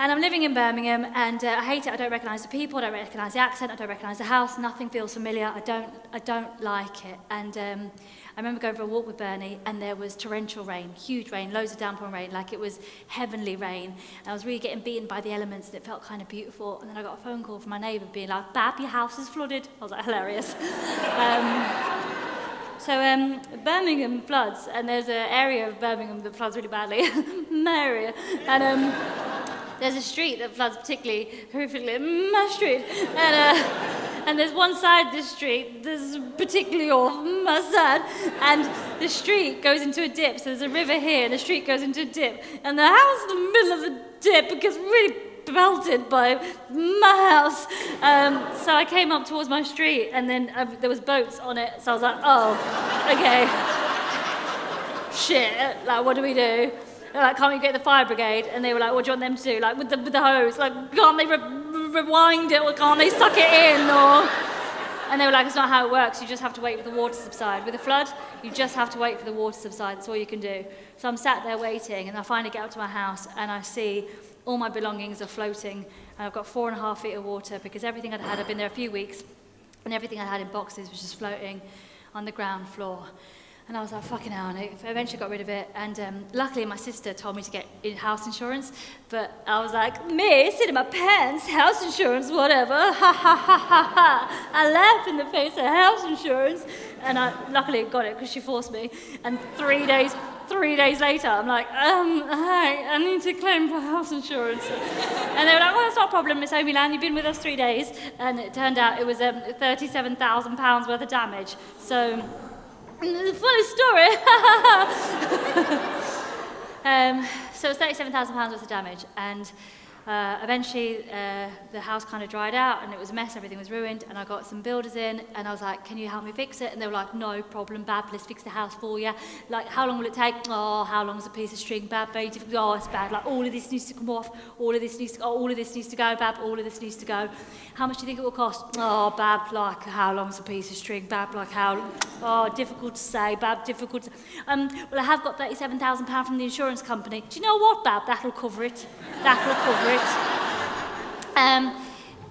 And I'm living in Birmingham, and I hate it. I don't recognise the people, I don't recognise the accent, I don't recognise the house, nothing feels familiar. I don't like it. And I remember going for a walk with Bernie, and there was torrential rain, huge rain, loads of downpouring rain, like it was heavenly rain. And I was really getting beaten by the elements, and it felt kind of beautiful. And then I got a phone call from my neighbour being like, "Bab, your house is flooded." I was like, hilarious. So Birmingham floods, and there's an area of Birmingham that floods really badly, my area. And there's a street that floods particularly horrifically, my street. And there's one side of the street that's particularly off, my side. And the street goes into a dip, so there's a river here, and the street goes into a dip. And the house in the middle of the dip gets really belted by my house. So I came up towards my street, and then there was boats on it, so I was like, oh, okay. Shit, like, what do we do? They're like, can't we get the fire brigade? And they were like, what do you want them to do? Like, with the hose? Like, can't they rewind it, or can't they suck it in? Or... And they were like, it's not how it works. You just have to wait for the water to subside. With a flood, you just have to wait for the water to subside. That's all you can do. So I'm sat there waiting, and I finally get up to my house, and I see all my belongings are floating, and I've got 4.5 feet of water, because everything I'd been there a few weeks, and everything I had in boxes was just floating on the ground floor. And I was like, fucking hell, and I eventually got rid of it. And luckily, my sister told me to get house insurance, but I was like, me, sitting in my pants, house insurance, whatever, ha ha ha ha ha. I laughed in the face of house insurance, and I luckily got it because she forced me. And 3 days later, I'm like, hi, I need to claim for house insurance. And they were like, well, that's not a problem, Miss Omilan, you've been with us 3 days. And it turned out it was £37,000 worth of damage. So... funny story. So it was £37,000 worth of damage, and eventually the house kind of dried out, and it was a mess, everything was ruined, and I got some builders in, and I was like, can you help me fix it? And they were like, no problem, Bab, let's fix the house for you. Like, how long will it take? Oh, how long is a piece of string, Bab? Very difficult. Oh, it's bad. Like, all of this needs to come off, all of this needs to, all of this needs to go, Bab, all of this needs to go. How much do you think it will cost? Oh, Bab, like, how long's a piece of string, Bab? Like, how, oh, difficult to say, Bab, difficult to, well, I have got £37,000 from the insurance company. Do you know what, Bab? That'll cover it. That'll cover it.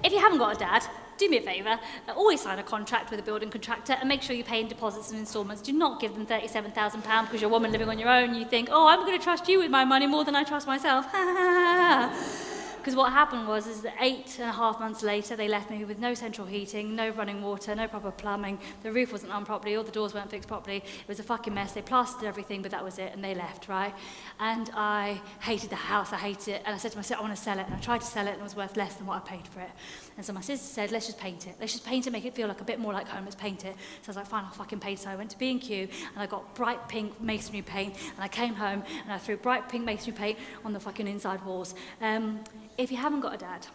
If you haven't got a dad, do me a favour, always sign a contract with a building contractor and make sure you pay in deposits and instalments. Do not give them £37,000 because you're a woman living on your own. You think, oh, I'm going to trust you with my money more than I trust myself. Because what happened was that 8.5 months later, they left me with no central heating, no running water, no proper plumbing. The roof wasn't on properly, all the doors weren't fixed properly. It was a fucking mess. They plastered everything, but that was it, and they left, right? And I hated the house, I hated it. And I said to myself, I want to sell it. And I tried to sell it, and it was worth less than what I paid for it. And so my sister said, let's just paint it. Let's just paint it, make it feel like a bit more like home. Let's paint it. So I was like, fine, I'll fucking paint it. So I went to B&Q, and I got bright pink masonry paint, and I came home, and I threw bright pink masonry paint on the fucking inside walls. If you haven't got a dad,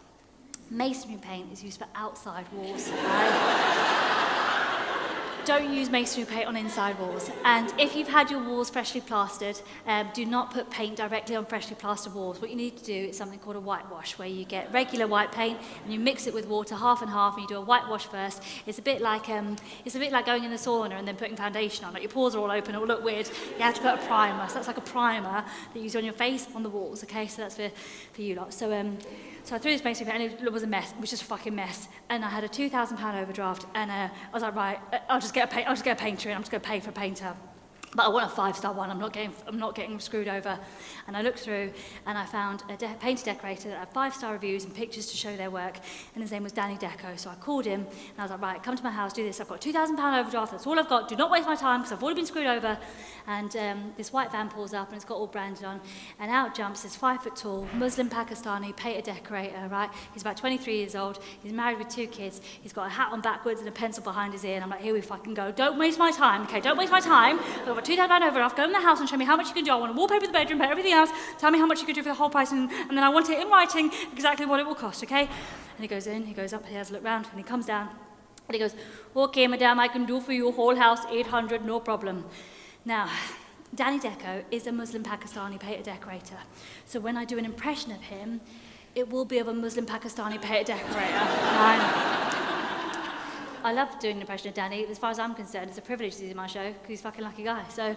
masonry paint is used for outside walls, right? Don't use masonry paint on inside walls. And if you've had your walls freshly plastered, do not put paint directly on freshly plastered walls. What you need to do is something called a whitewash, where you get regular white paint and you mix it with water half and half, and you do a whitewash first. It's a bit like going in the sauna and then putting foundation on. Like, your pores are all open, it will look weird. You have to put a primer. So that's like a primer that you use on your face, on the walls. Okay, so that's for you lot. So I threw this masonry paint, and it was a mess. It was just a fucking mess. And I had a £2,000 overdraft, and I was like, right, I'll just get a painter in. I'm just going to pay for a painter. But I want a 5-star one. I'm not getting screwed over. And I looked through, and I found a painter decorator that had 5-star reviews and pictures to show their work. And his name was Danny Deco. So I called him, and I was like, right, come to my house, do this. I've got a £2,000 overdraft. That's all I've got. Do not waste my time, because I've already been screwed over. And this white van pulls up, and it's got all branded on. And out jumps this 5-foot-tall Muslim Pakistani painter decorator. Right? He's about 23 years old. He's married with 2 kids. He's got a hat on backwards and a pencil behind his ear. And I'm like, here we fucking go. Don't waste my time. Okay, don't waste my time. £2,000 overdraft, go in the house and show me how much you can do. I want to wallpaper the bedroom, pay everything else, tell me how much you can do for the whole price, and then I want it in writing exactly what it will cost, okay? And he goes in, he goes up, he has a look round, and he comes down, and he goes, okay, madam, I can do for you whole house, 800, no problem. Now, Danny Deco is a Muslim Pakistani painter decorator, so when I do an impression of him, it will be of a Muslim Pakistani painter decorator. I love doing an impression of Danny. As far as I'm concerned, it's a privilege to see him on my show, because he's a fucking lucky guy. So,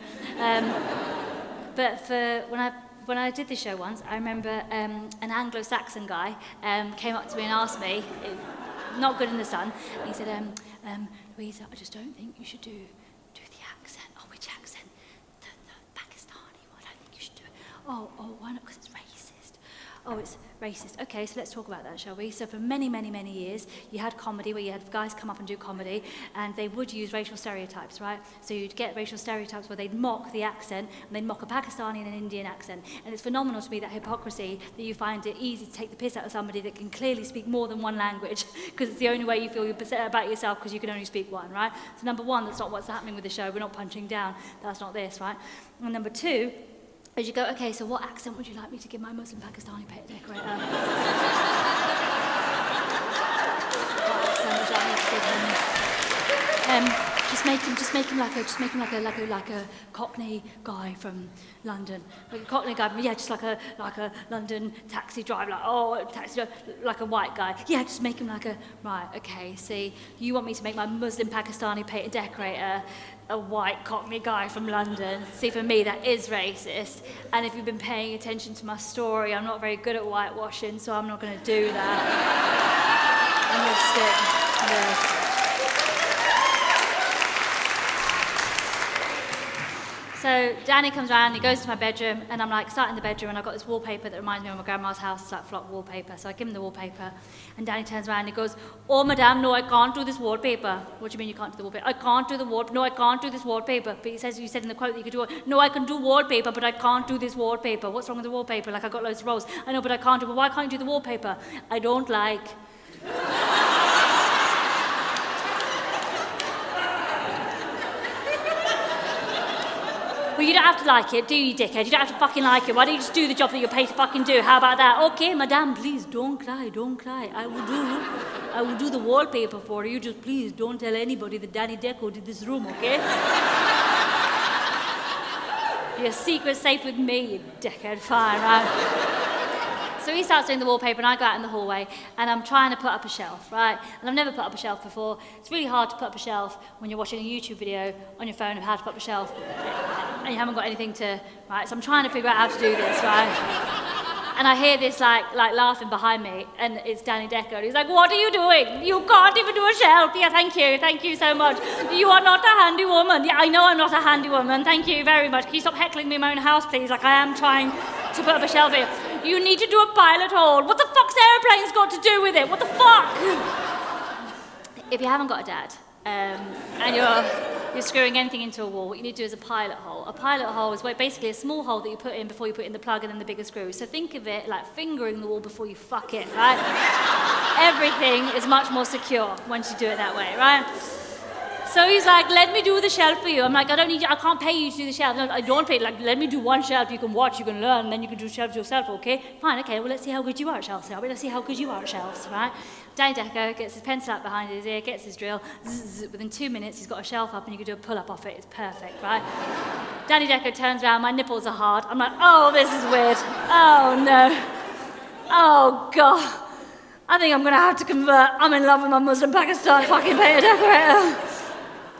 but for when I when I did the show once, I remember an Anglo-Saxon guy came up to me and asked me, not good in the sun, and he said, Louisa, I just don't think you should do the accent. Oh, which accent? The Pakistani one. I don't think you should do it. Oh, why not? Because it's racist. Oh, it's racist. Okay, so let's talk about that, shall we? So for many, many, many years, you had comedy where you had guys come up and do comedy, and they would use racial stereotypes, right? So you'd get racial stereotypes where they'd mock the accent, and they'd mock a Pakistani and an Indian accent. And it's phenomenal to me, that hypocrisy, that you find it easy to take the piss out of somebody that can clearly speak more than one language, because it's the only way you feel about yourself, because you can only speak one, right? So number one, that's not what's happening with the show. We're not punching down. That's not this, right? And number two, as you go, okay, so what accent would you like me to give my Muslim Pakistani pet decorator? What accent would you like me to give him? Just make him like a Cockney guy from London. Like a Cockney guy, yeah, just like a London taxi driver, like a white guy. Yeah, just make him like a, right, okay, see, you want me to make my Muslim Pakistani painted decorator a white Cockney guy from London. See, for me, that is racist. And if you've been paying attention to my story, I'm not very good at whitewashing, so I'm not going to do that. I'm going to stick to this. So Danny comes around, he goes to my bedroom, and I'm like sat in the bedroom, and I've got this wallpaper that reminds me of my grandma's house. It's like flock wallpaper. So I give him the wallpaper, and Danny turns around and he goes, "Oh, madam, no, I can't do this wallpaper." "What do you mean you can't do the wallpaper?" "I can't do the wallpaper. No, I can't do this wallpaper." "But you said in the quote that you could do it." "No, I can do wallpaper, but I can't do this wallpaper." "What's wrong with the wallpaper?" "Like, I got loads of rolls." "I know, but I can't do it." "But why can't you do the wallpaper?" "I don't like." Well, you don't have to like it, do you, dickhead? You don't have to fucking like it. Why don't you just do the job that you're paid to fucking do? How about that? "Okay, madam, please, don't cry, don't cry. I will do the wallpaper for you. Just please don't tell anybody that Danny Deco did this room, okay?" Your secret's safe with me, you dickhead. Fine, right? So he starts doing the wallpaper, and I go out in the hallway, and I'm trying to put up a shelf, right? And I've never put up a shelf before. It's really hard to put up a shelf when you're watching a YouTube video on your phone of how to put up a shelf, and you haven't got anything to, right? So I'm trying to figure out how to do this, right? And I hear this like laughing behind me, and it's Danny Deco, and he's like, "What are you doing? You can't even do a shelf." "Yeah, thank you so much. You are not a handy woman." "Yeah, I know I'm not a handy woman. Thank you very much. Can you stop heckling me in my own house, please? Like, I am trying to put up a shelf here." "You need to do a pilot hole." "What the fuck's airplanes got to do with it? What the fuck?" If you haven't got a dad, and you're screwing anything into a wall, what you need to do is a pilot hole. A pilot hole is basically a small hole that you put in before you put in the plug and then the bigger screw. So think of it like fingering the wall before you fuck it, right? Everything is much more secure once you do it that way, right? So he's like, "Let me do the shelf for you." I'm like, I can't pay you to do the shelf. "No, I don't pay, like, let me do one shelf, you can watch, you can learn, and then you can do shelves yourself, okay?" "Fine, okay, well, let's see how good you are at shelves, shall we? Let's see how good you are at shelves, right?" Danny Deco gets his pencil out behind his ear, gets his drill, within 2 minutes he's got a shelf up and you can do a pull-up off it. It's perfect, right? Danny Deco turns around, my nipples are hard. I'm like, "Oh, this is weird. Oh, no. Oh, God. I think I'm going to have to convert. I'm in love with my Muslim Pakistani fucking painter decorator."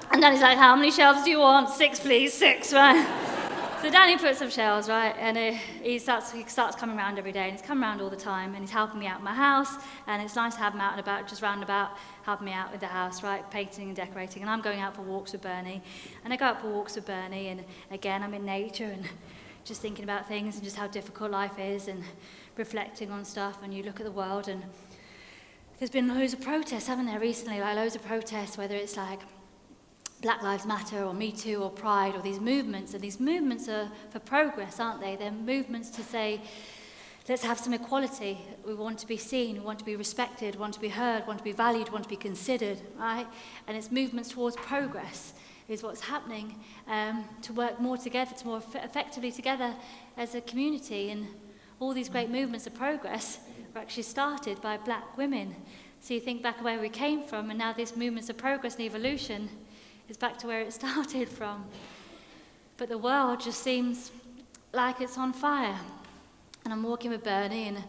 And Danny's like, "How many shelves do you want?" "6, please, 6, right?" So Danny puts up shelves, right, and he starts coming around every day, and he's coming around all the time, and he's helping me out in my house, and it's nice to have him out and about, just round about, helping me out with the house, right, painting and decorating, and I'm going out for walks with Bernie, and I go out for walks with Bernie, and again, I'm in nature, and just thinking about things, and just how difficult life is, and reflecting on stuff, and you look at the world, and there's been loads of protests, haven't there, recently, like loads of protests, whether it's like Black Lives Matter or Me Too or Pride or these movements, and these movements are for progress, aren't they? They're movements to say, let's have some equality. We want to be seen, we want to be respected, we want to be heard, we want to be valued, we want to be considered, right? And it's movements towards progress is what's happening, to work more together, to more effectively together as a community. And all these great movements of progress were actually started by black women. So you think back where we came from, and now these movements of progress and evolution is back to where it started from. But the world just seems like it's on fire. And I'm walking with Bernie, and